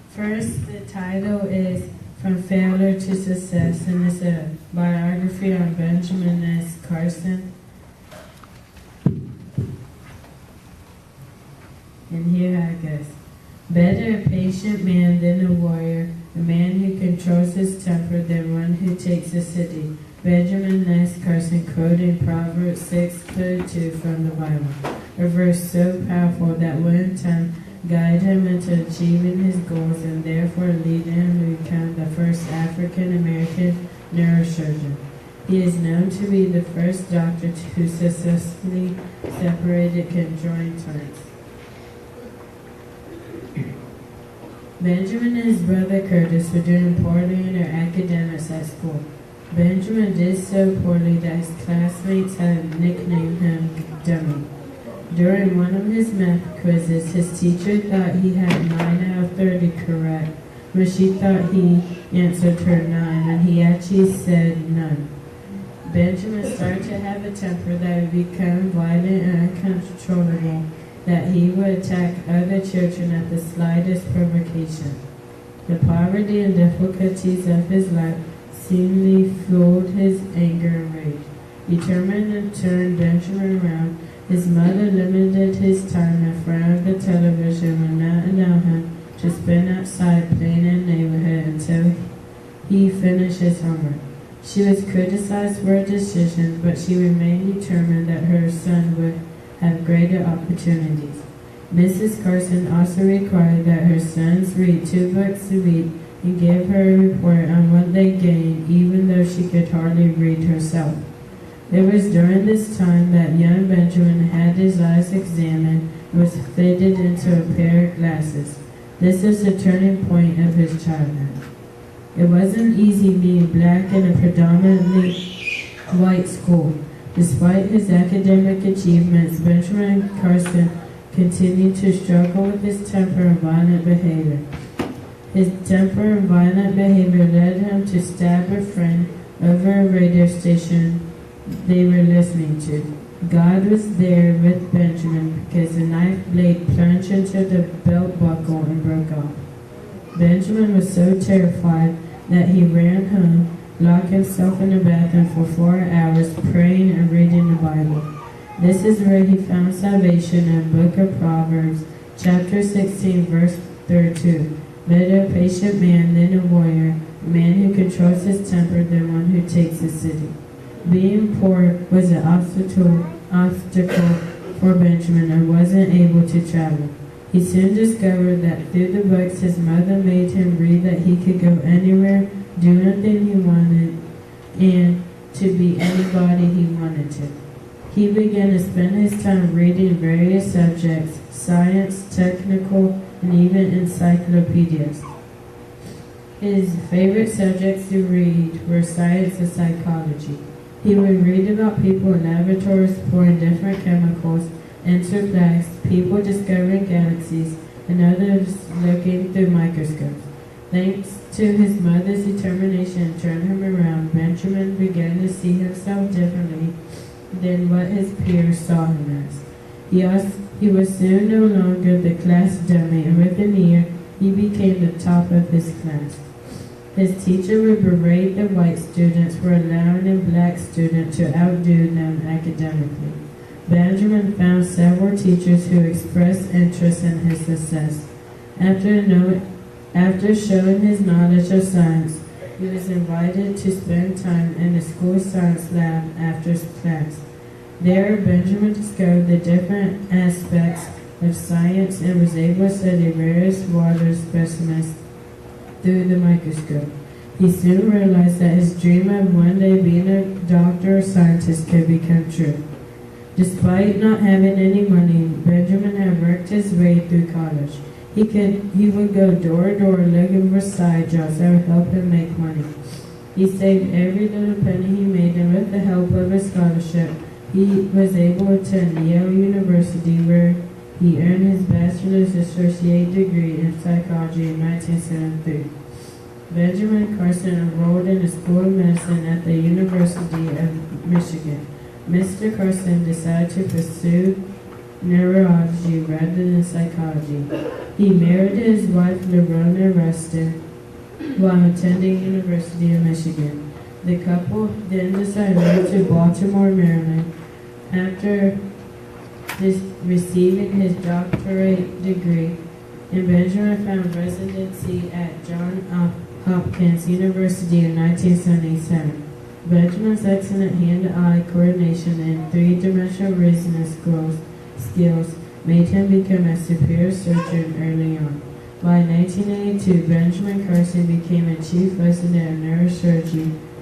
First, the title is From Failure to Success, and it's a biography on Benjamin S. Carson. And here I guess. Better a patient man than a warrior, a man who controls his temper than one who takes a city. Benjamin S. Carson quoting Proverbs 6:32 from the Bible, a verse so powerful that will in time guide him into achieving his goals and therefore lead him to become the first African-American neurosurgeon. He is known to be the first doctor who successfully separated conjoined twins. Benjamin and his brother Curtis were doing poorly in their academics at school. Benjamin did so poorly that his classmates had nicknamed him Dummy. During one of his math quizzes, his teacher thought he had 9 out of 30 correct, but she thought he answered her 9, and he actually said none. Benjamin started to have a temper that would become violent and uncontrollable, that he would attack other children at the slightest provocation. The poverty and difficulties of his life seemingly fueled his anger and rage. Determined to turn Benjamin around, his mother limited his time in front of the television and would not allow him to spend outside playing in the neighborhood until he finished his homework. She was criticized for her decision, but she remained determined that her son would have greater opportunities. Mrs. Carson also required that her sons read 2 books a week and give her a report on what they gained, even though she could hardly read herself. It was during this time that young Benjamin had his eyes examined and was fitted into a pair of glasses. This is the turning point of his childhood. It wasn't easy being black in a predominantly white school. Despite his academic achievements, Benjamin Carson continued to struggle with his temper and violent behavior. His temper and violent behavior led him to stab a friend over a radio station they were listening to. God was there with Benjamin because the knife blade plunged into the belt buckle and broke off. Benjamin was so terrified that he ran home, locked himself in the bathroom for 4 hours, praying and reading the Bible. This is where he found salvation in the book of Proverbs, chapter 16, verse 32. Better a patient man than a warrior, a man who controls his temper than one who takes a city. Being poor was an obstacle for Benjamin and wasn't able to travel. He soon discovered that through the books his mother made him read that he could go anywhere, do anything he wanted, and to be anybody he wanted to. He began to spend his time reading various subjects, science, technical, and even encyclopedias. His favorite subjects to read were science and psychology. He would read about people in laboratories pouring different chemicals into flags, people discovering galaxies, and others looking through microscopes. Thanks to his mother's determination to turn him around, Benjamin began to see himself differently than what his peers saw him as. He was soon no longer the class dummy, and within a year, he became the top of his class. His teacher would berate the white students for allowing a black student to outdo them academically. Benjamin found several teachers who expressed interest in his success. After showing his knowledge of science, he was invited to spend time in the school science lab after class. There, Benjamin discovered the different aspects of science and was able to study various water specimens through the microscope. He soon realized that his dream of one day being a doctor or scientist could become true. Despite not having any money, Benjamin had worked his way through college. He would go door to door looking for side jobs that would help him make money. He saved every little penny he made, and with the help of a scholarship, he was able to attend Yale University, where he earned his bachelor's associate degree in psychology in 1973. Benjamin Carson enrolled in the School of Medicine at the University of Michigan. Mr. Carson decided to pursue neurology rather than psychology. He married his wife, Lerona Rester, while attending University of Michigan. The couple then decided to move to Baltimore, Maryland. After receiving his doctorate degree, and Benjamin found residency at Johns Hopkins University in 1977. Benjamin's excellent hand-eye coordination and three-dimensional reasoning skills made him become a superior surgeon early on. By 1982, Benjamin Carson became a chief resident of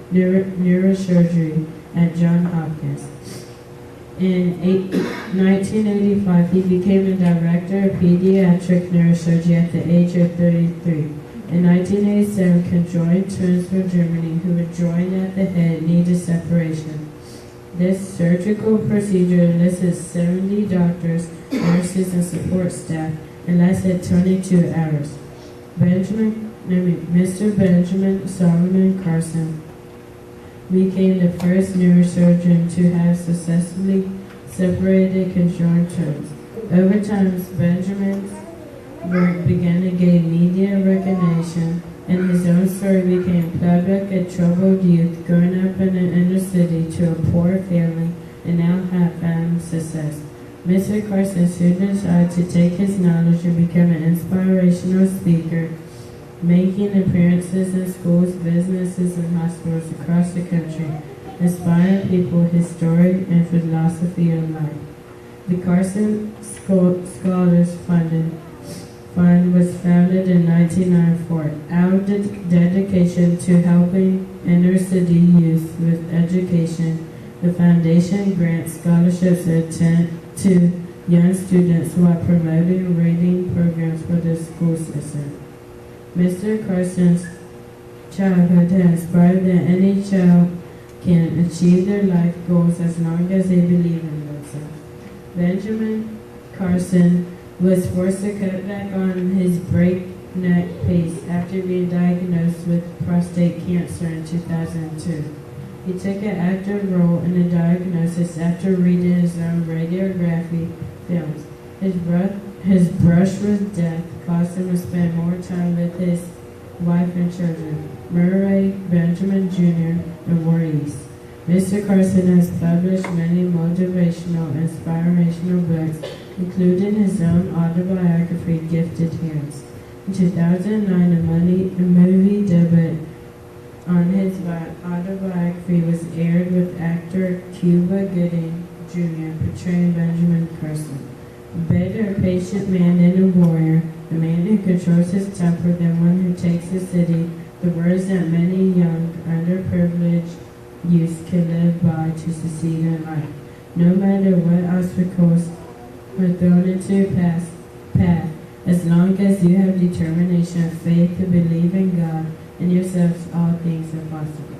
neurosurgery at Johns Hopkins. In 1985, he became the director of pediatric neurosurgery at the age of 33. In 1987, conjoined twins from Germany who were joined at the head needed separation. This surgical procedure enlisted 70 doctors, nurses, and support staff and lasted 22 hours. Mr. Benjamin Solomon Carson became the first neurosurgeon to have successfully separated conjoined twins. Over time, Benjamin's work began to gain media recognition, and his own story became public. A troubled youth growing up in an inner city to a poor family and now have found success. Mr. Carson soon decided to take his knowledge and become an inspirational speaker, making appearances in schools, businesses, and hospitals across the country, inspiring people with his story and philosophy of life. The Carson Scholars Fund was founded in 1994. Out of dedication to helping inner city youth with education, the foundation grants scholarships to young students while promoting reading programs for the school system. Mr. Carson's childhood has inspired that any child can achieve their life goals as long as they believe in themselves. Benjamin Carson was forced to cut back on his breakneck pace after being diagnosed with prostate cancer in 2002. He took an active role in the diagnosis after reading his own radiography films. His brush with death caused him to spend more time with his wife and children, Murray, Benjamin Jr., and Maurice. Mr. Carson has published many motivational, inspirational books, including his own autobiography, Gifted Hands. In 2009, a movie debut on his autobiography was aired with actor Cuba Gooding Jr. portraying Benjamin Carson. A better, patient man and a warrior, a man who controls his temper than one who takes the city, the words that many young, underprivileged youth can live by to succeed in life. No matter what obstacles are thrown into your path, as long as you have determination and faith to believe in God and yourselves, all things are possible.